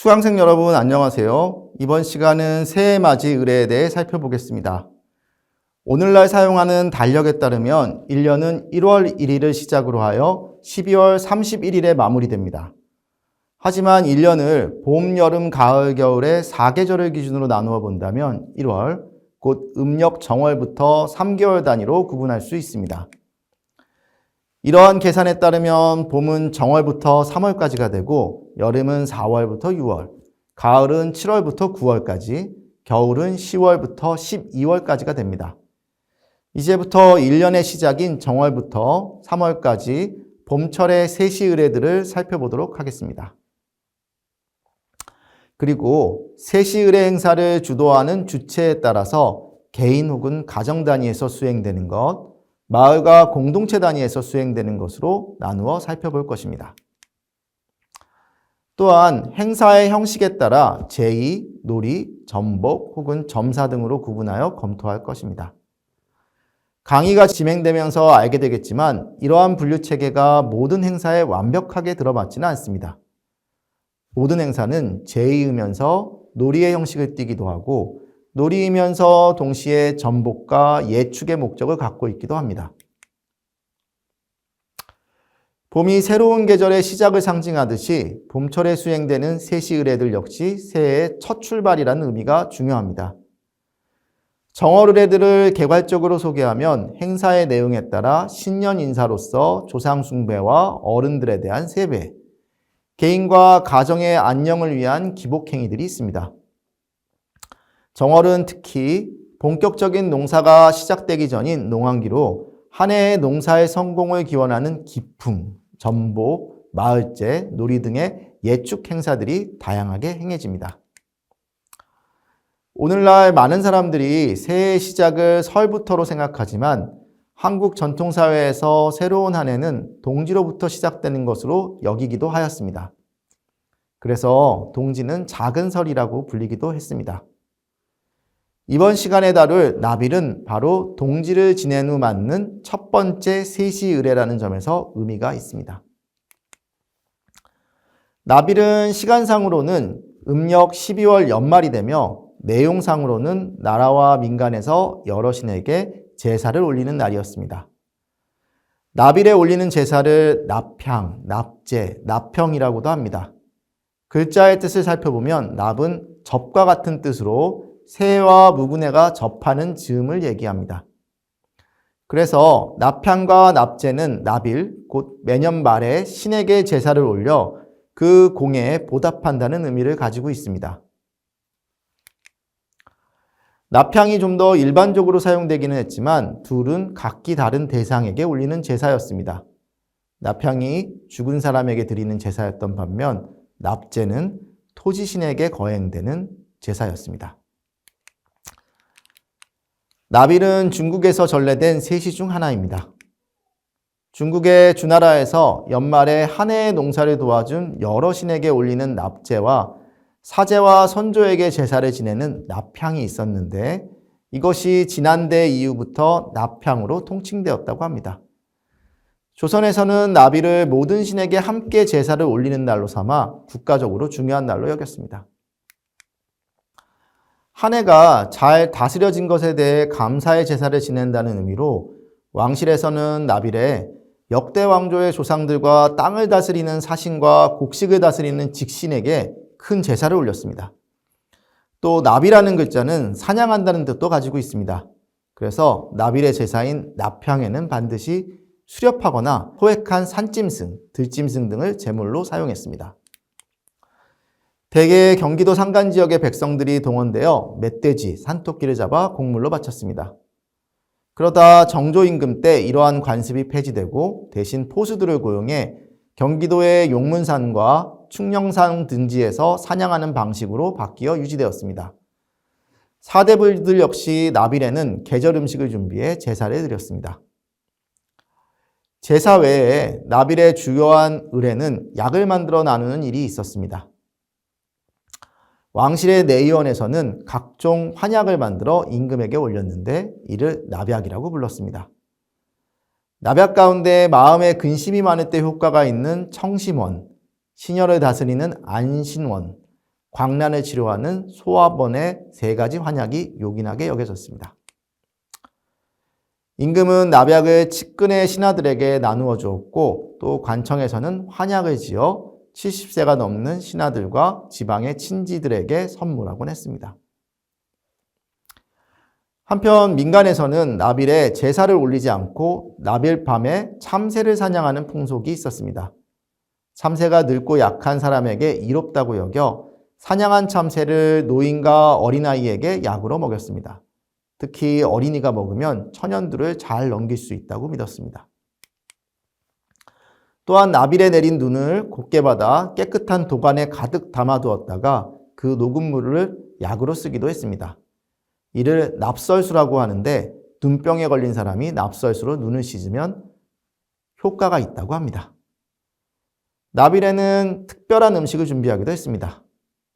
수강생 여러분 안녕하세요. 이번 시간은 새해맞이 의례에 대해 살펴보겠습니다. 오늘날 사용하는 달력에 따르면 1년은 1월 1일을 시작으로 하여 12월 31일에 마무리됩니다. 하지만 1년을 봄, 여름, 가을, 겨울의 4계절을 기준으로 나누어 본다면 1월, 곧 음력 정월부터 3개월 단위로 구분할 수 있습니다. 이러한 계산에 따르면 봄은 정월부터 3월까지가 되고 여름은 4월부터 6월, 가을은 7월부터 9월까지, 겨울은 10월부터 12월까지가 됩니다. 이제부터 1년의 시작인 정월부터 3월까지 봄철의 세시 의례들을 살펴보도록 하겠습니다. 그리고 세시 의례 행사를 주도하는 주체에 따라서 개인 혹은 가정 단위에서 수행되는 것, 마을과 공동체 단위에서 수행되는 것으로 나누어 살펴볼 것입니다. 또한 행사의 형식에 따라 제의, 놀이, 전복 혹은 점사 등으로 구분하여 검토할 것입니다. 강의가 진행되면서 알게 되겠지만 이러한 분류체계가 모든 행사에 완벽하게 들어맞지는 않습니다. 모든 행사는 제의이면서 놀이의 형식을 띠기도 하고 놀이이면서 동시에 전복과 예축의 목적을 갖고 있기도 합니다. 봄이 새로운 계절의 시작을 상징하듯이 봄철에 수행되는 세시 의례들 역시 새해의 첫 출발이라는 의미가 중요합니다. 정월 의례들을 개괄적으로 소개하면 행사의 내용에 따라 신년 인사로서 조상 숭배와 어른들에 대한 세배, 개인과 가정의 안녕을 위한 기복 행위들이 있습니다. 정월은 특히 본격적인 농사가 시작되기 전인 농한기로 한 해의 농사의 성공을 기원하는 기풍, 전복, 마을제, 놀이 등의 예축 행사들이 다양하게 행해집니다. 오늘날 많은 사람들이 새해의 시작을 설부터로 생각하지만 한국 전통사회에서 새로운 한 해는 동지로부터 시작되는 것으로 여기기도 하였습니다. 그래서 동지는 작은 설이라고 불리기도 했습니다. 이번 시간에 다룰 나빌은 바로 동지를 지낸 후 맞는 첫 번째 세시 의례라는 점에서 의미가 있습니다. 나빌은 시간상으로는 음력 12월 연말이 되며 내용상으로는 나라와 민간에서 여러 신에게 제사를 올리는 날이었습니다. 나빌에 올리는 제사를 납향, 납제, 납평이라고도 합니다. 글자의 뜻을 살펴보면 납은 접과 같은 뜻으로 새해와 묵은해가 접하는 즈음을 얘기합니다. 그래서 납향과 납제는 나빌, 곧 매년 말에 신에게 제사를 올려 그 공예에 보답한다는 의미를 가지고 있습니다. 납향이 좀 더 일반적으로 사용되기는 했지만 둘은 각기 다른 대상에게 올리는 제사였습니다. 납향이 죽은 사람에게 드리는 제사였던 반면 납제는 토지신에게 거행되는 제사였습니다. 나빌은 중국에서 전래된 세시 중 하나입니다. 중국의 주나라에서 연말에 한 해의 농사를 도와준 여러 신에게 올리는 납제와 사제와 선조에게 제사를 지내는 납향이 있었는데 이것이 진안대 이후부터 납향으로 통칭되었다고 합니다. 조선에서는 나빌을 모든 신에게 함께 제사를 올리는 날로 삼아 국가적으로 중요한 날로 여겼습니다. 한 해가 잘 다스려진 것에 대해 감사의 제사를 지낸다는 의미로 왕실에서는 나빌에 역대 왕조의 조상들과 땅을 다스리는 사신과 곡식을 다스리는 직신에게 큰 제사를 올렸습니다. 또 나비라는 글자는 사냥한다는 뜻도 가지고 있습니다. 그래서 나빌의 제사인 납향에는 반드시 수렵하거나 포획한 산짐승, 들짐승 등을 제물로 사용했습니다. 대개 경기도 산간 지역의 백성들이 동원되어 멧돼지, 산토끼를 잡아 곡물로 바쳤습니다. 그러다 정조 임금 때 이러한 관습이 폐지되고 대신 포수들을 고용해 경기도의 용문산과 충령산 등지에서 사냥하는 방식으로 바뀌어 유지되었습니다. 사대부들 역시 나빌에는 계절 음식을 준비해 제사를 드렸습니다. 제사 외에 나빌의 주요한 의례는 약을 만들어 나누는 일이 있었습니다. 왕실의 내의원에서는 각종 환약을 만들어 임금에게 올렸는데 이를 납약이라고 불렀습니다. 납약 가운데 마음에 근심이 많을 때 효과가 있는 청심원, 신혈을 다스리는 안신원, 광란을 치료하는 소화번의 3가지 환약이 요긴하게 여겨졌습니다. 임금은 납약을 측근의 신하들에게 나누어 주었고 또 관청에서는 환약을 지어 70세가 넘는 신하들과 지방의 친지들에게 선물하곤 했습니다. 한편 민간에서는 납일에 제사를 올리지 않고 납일 밤에 참새를 사냥하는 풍속이 있었습니다. 참새가 늙고 약한 사람에게 이롭다고 여겨 사냥한 참새를 노인과 어린아이에게 약으로 먹였습니다. 특히 어린이가 먹으면 천연두를 잘 넘길 수 있다고 믿었습니다. 또한 납일에 내린 눈을 곱게 받아 깨끗한 도관에 가득 담아두었다가 그 녹은 물을 약으로 쓰기도 했습니다. 이를 납설수라고 하는데 눈병에 걸린 사람이 납설수로 눈을 씻으면 효과가 있다고 합니다. 납일에는 특별한 음식을 준비하기도 했습니다.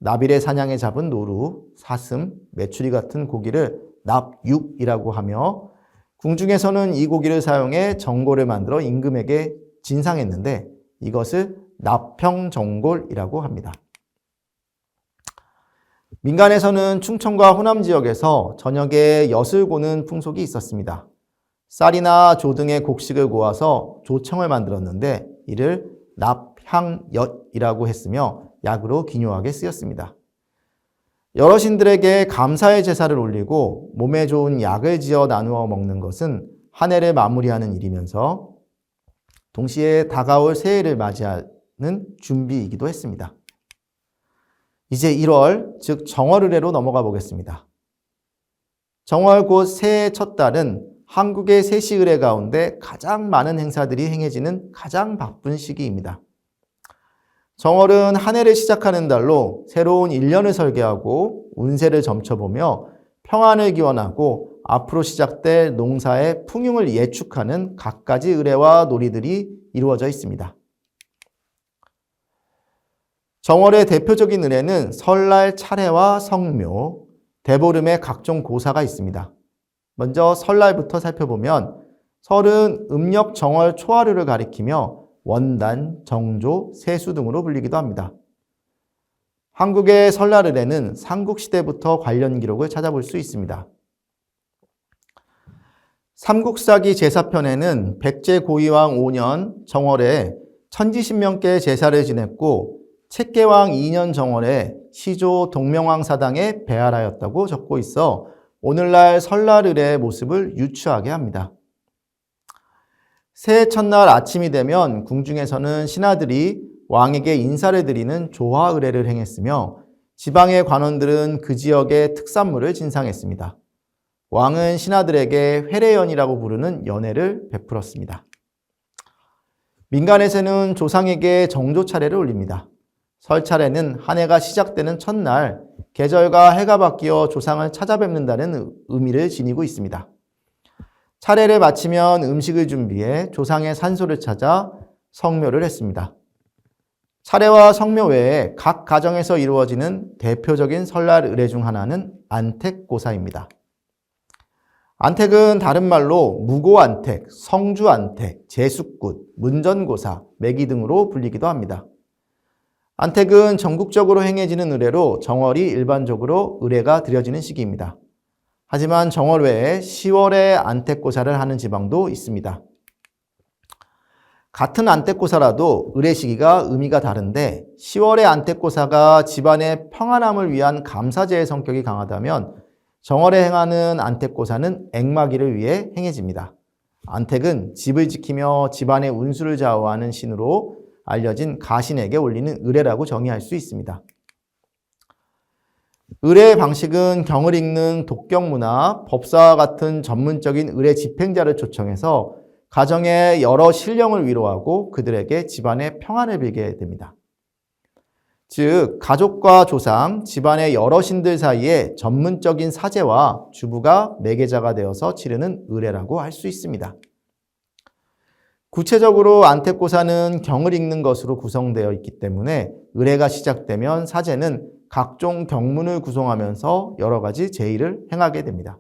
납일에 사냥에 잡은 노루, 사슴, 메추리 같은 고기를 납육이라고 하며 궁중에서는 이 고기를 사용해 정골을 만들어 임금에게 진상했는데 이것을 납평정골이라고 합니다. 민간에서는 충청과 호남 지역에서 저녁에 엿을 고는 풍속이 있었습니다. 쌀이나 조 등의 곡식을 고아서 조청을 만들었는데 이를 납향엿이라고 했으며 약으로 기묘하게 쓰였습니다. 여러신들에게 감사의 제사를 올리고 몸에 좋은 약을 지어 나누어 먹는 것은 한 해를 마무리하는 일이면서 동시에 다가올 새해를 맞이하는 준비이기도 했습니다. 이제 1월, 즉 정월의례로 넘어가 보겠습니다. 정월 곧 새해의 첫 달은 한국의 세시의례 가운데 가장 많은 행사들이 행해지는 가장 바쁜 시기입니다. 정월은 한 해를 시작하는 달로 새로운 1년을 설계하고 운세를 점쳐보며 평안을 기원하고 앞으로 시작될 농사의 풍흉을 예축하는 갖가지 의례와 놀이들이 이루어져 있습니다. 정월의 대표적인 의례는 설날 차례와 성묘, 대보름의 각종 고사가 있습니다. 먼저 설날부터 살펴보면 설은 음력 정월 초하루를 가리키며 원단, 정조, 세수 등으로 불리기도 합니다. 한국의 설날 의례는 삼국시대부터 관련 기록을 찾아볼 수 있습니다. 삼국사기 제사편에는 백제 고위왕 5년 정월에 천지신명께 제사를 지냈고 책계왕 2년 정월에 시조 동명왕 사당에 배할하였다고 적고 있어 오늘날 설날 의례의 모습을 유추하게 합니다. 새해 첫날 아침이 되면 궁중에서는 신하들이 왕에게 인사를 드리는 조화 의례를 행했으며 지방의 관원들은 그 지역의 특산물을 진상했습니다. 왕은 신하들에게 회례연이라고 부르는 연회를 베풀었습니다. 민간에서는 조상에게 정조 차례를 올립니다. 설 차례는 한 해가 시작되는 첫날 계절과 해가 바뀌어 조상을 찾아뵙는다는 의미를 지니고 있습니다. 차례를 마치면 음식을 준비해 조상의 산소를 찾아 성묘를 했습니다. 차례와 성묘 외에 각 가정에서 이루어지는 대표적인 설날 의례 중 하나는 안택고사입니다. 안택은 다른 말로 무고안택, 성주안택, 제숫굿, 문전고사, 매기 등으로 불리기도 합니다. 안택은 전국적으로 행해지는 의례로 정월이 일반적으로 의례가 드려지는 시기입니다. 하지만 정월 외에 10월에 안택고사를 하는 지방도 있습니다. 같은 안택고사라도 의례 시기가 의미가 다른데 10월의 안택고사가 집안의 평안함을 위한 감사제의 성격이 강하다면 정월에 행하는 안택고사는 액마기를 위해 행해집니다. 안택은 집을 지키며 집안의 운수를 좌우하는 신으로 알려진 가신에게 올리는 의례라고 정의할 수 있습니다. 의례의 방식은 경을 읽는 독경무나 법사와 같은 전문적인 의례 집행자를 초청해서 가정의 여러 신령을 위로하고 그들에게 집안의 평안을 빌게 됩니다. 즉, 가족과 조상, 집안의 여러 신들 사이에 전문적인 사제와 주부가 매개자가 되어서 치르는 의례라고 할 수 있습니다. 구체적으로 안택고사는 경을 읽는 것으로 구성되어 있기 때문에 의례가 시작되면 사제는 각종 경문을 구성하면서 여러 가지 제의를 행하게 됩니다.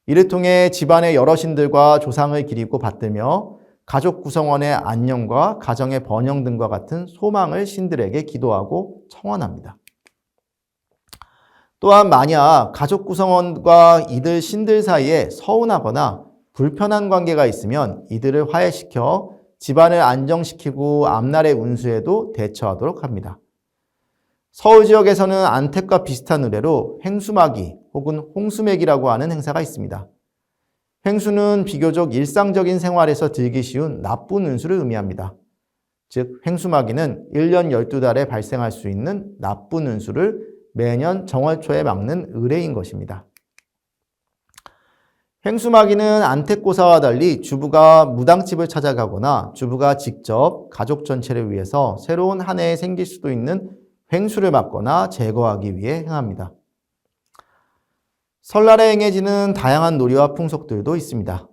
이를 통해 집안의 여러 신들과 조상을 기리고 받들며 가족 구성원의 안녕과 가정의 번영 등과 같은 소망을 신들에게 기도하고 청원합니다. 또한 만약 가족 구성원과 이들 신들 사이에 서운하거나 불편한 관계가 있으면 이들을 화해시켜 집안을 안정시키고 앞날의 운수에도 대처하도록 합니다. 서울 지역에서는 안택과 비슷한 의뢰로 횡수마기 혹은 홍수맥이라고 하는 행사가 있습니다. 횡수는 비교적 일상적인 생활에서 들기 쉬운 나쁜 운수를 의미합니다. 즉 횡수마기는 1년 12달에 발생할 수 있는 나쁜 운수를 매년 정월초에 막는 의례인 것입니다. 횡수마기는 안택고사와 달리 주부가 무당집을 찾아가거나 주부가 직접 가족 전체를 위해서 새로운 한 해에 생길 수도 있는 횡수를 막거나 제거하기 위해 행합니다. 설날에 행해지는 다양한 놀이와 풍속들도 있습니다.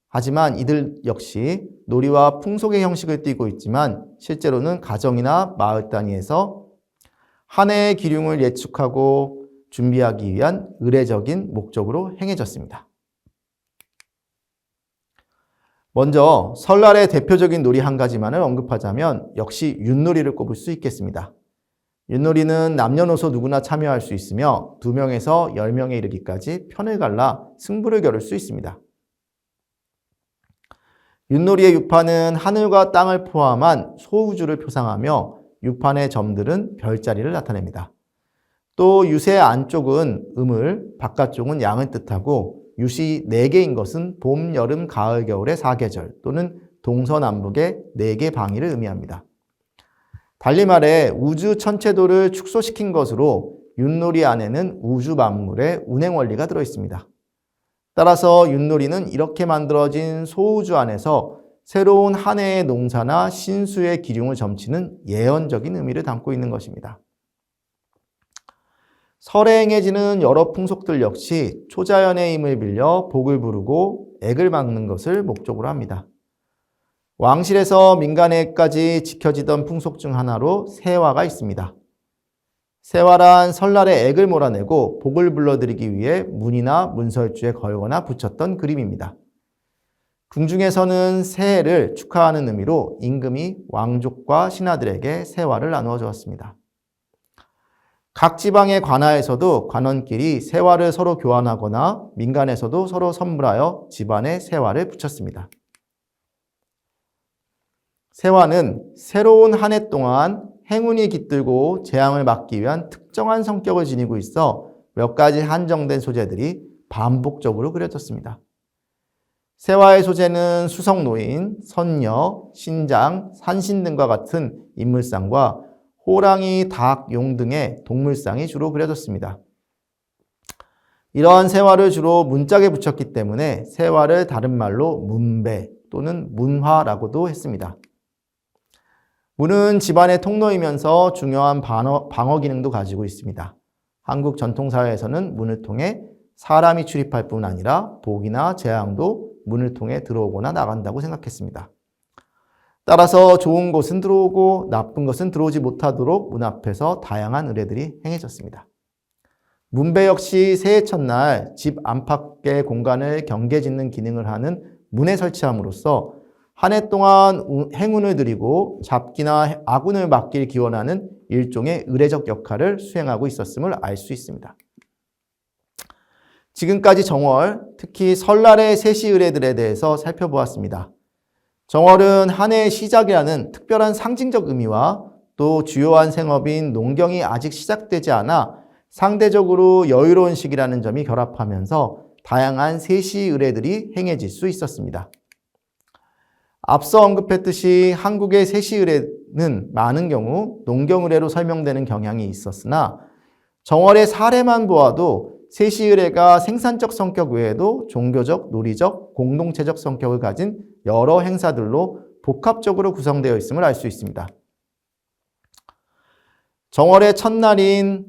하지만 이들 역시 놀이와 풍속의 형식을 띠고 있지만 실제로는 가정이나 마을 단위에서 한 해의 기륭을 예측하고 준비하기 위한 의례적인 목적으로 행해졌습니다. 먼저 설날의 대표적인 놀이 한 가지만을 언급하자면 역시 윷놀이를 꼽을 수 있겠습니다. 윷놀이는 남녀노소 누구나 참여할 수 있으며 2명에서 10명에 이르기까지 편을 갈라 승부를 겨룰 수 있습니다. 윷놀이의 유판은 하늘과 땅을 포함한 소우주를 표상하며 유판의 점들은 별자리를 나타냅니다. 또 윷의 안쪽은 음을, 바깥쪽은 양을 뜻하고 윷이 4개인 것은 봄, 여름, 가을, 겨울의 4계절 또는 동서남북의 4개 방위를 의미합니다. 달리 말해 우주 천체도를 축소시킨 것으로 윷놀이 안에는 우주 만물의 운행 원리가 들어있습니다. 따라서 윷놀이는 이렇게 만들어진 소우주 안에서 새로운 한 해의 농사나 신수의 기륭을 점치는 예언적인 의미를 담고 있는 것입니다. 설에 행해지는 여러 풍속들 역시 초자연의 힘을 빌려 복을 부르고 액을 막는 것을 목적으로 합니다. 왕실에서 민간에까지 지켜지던 풍속 중 하나로 세화가 있습니다. 세화란 설날에 액을 몰아내고 복을 불러들이기 위해 문이나 문설주에 걸거나 붙였던 그림입니다. 궁중에서는 새해를 축하하는 의미로 임금이 왕족과 신하들에게 세화를 나누어 주었습니다. 각 지방의 관하에서도 관원끼리 세화를 서로 교환하거나 민간에서도 서로 선물하여 집안에 세화를 붙였습니다. 세화는 새로운 한 해 동안 행운이 깃들고 재앙을 막기 위한 특정한 성격을 지니고 있어 몇 가지 한정된 소재들이 반복적으로 그려졌습니다. 세화의 소재는 수성노인, 선녀, 신장, 산신 등과 같은 인물상과 호랑이, 닭, 용 등의 동물상이 주로 그려졌습니다. 이러한 세화를 주로 문짝에 붙였기 때문에 세화를 다른 말로 문배 또는 문화라고도 했습니다. 문은 집안의 통로이면서 중요한 방어 기능도 가지고 있습니다. 한국 전통사회에서는 문을 통해 사람이 출입할 뿐 아니라 복이나 재앙도 문을 통해 들어오거나 나간다고 생각했습니다. 따라서 좋은 것은 들어오고 나쁜 것은 들어오지 못하도록 문 앞에서 다양한 의례들이 행해졌습니다. 문배 역시 새해 첫날 집 안팎의 공간을 경계짓는 기능을 하는 문에 설치함으로써 한 해 동안 행운을 드리고 잡기나 아군을 막길 기원하는 일종의 의례적 역할을 수행하고 있었음을 알 수 있습니다. 지금까지 정월, 특히 설날의 세시 의례들에 대해서 살펴보았습니다. 정월은 한 해의 시작이라는 특별한 상징적 의미와 또 주요한 생업인 농경이 아직 시작되지 않아 상대적으로 여유로운 시기라는 점이 결합하면서 다양한 세시 의례들이 행해질 수 있었습니다. 앞서 언급했듯이 한국의 세시 의례는 많은 경우 농경 의례로 설명되는 경향이 있었으나 정월의 사례만 보아도 세시 의례가 생산적 성격 외에도 종교적, 놀이적, 공동체적 성격을 가진 여러 행사들로 복합적으로 구성되어 있음을 알 수 있습니다. 정월의 첫날인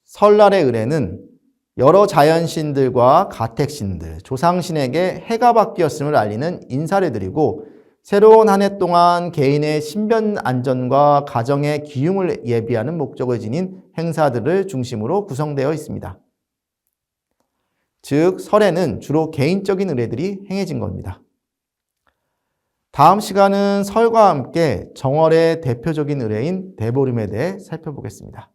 설날의 의례는 여러 자연신들과 가택신들, 조상신에게 해가 바뀌었음을 알리는 인사를 드리고 새로운 한 해 동안 개인의 신변 안전과 가정의 기움을 예비하는 목적을 지닌 행사들을 중심으로 구성되어 있습니다. 즉, 설에는 주로 개인적인 의례들이 행해진 겁니다. 다음 시간은 설과 함께 정월의 대표적인 의례인 대보름에 대해 살펴보겠습니다.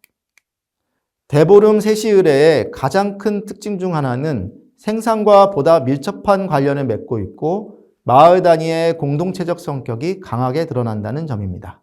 대보름 세시의뢰의 가장 큰 특징 중 하나는 생산과 보다 밀접한 관련을 맺고 있고 마을 단위의 공동체적 성격이 강하게 드러난다는 점입니다.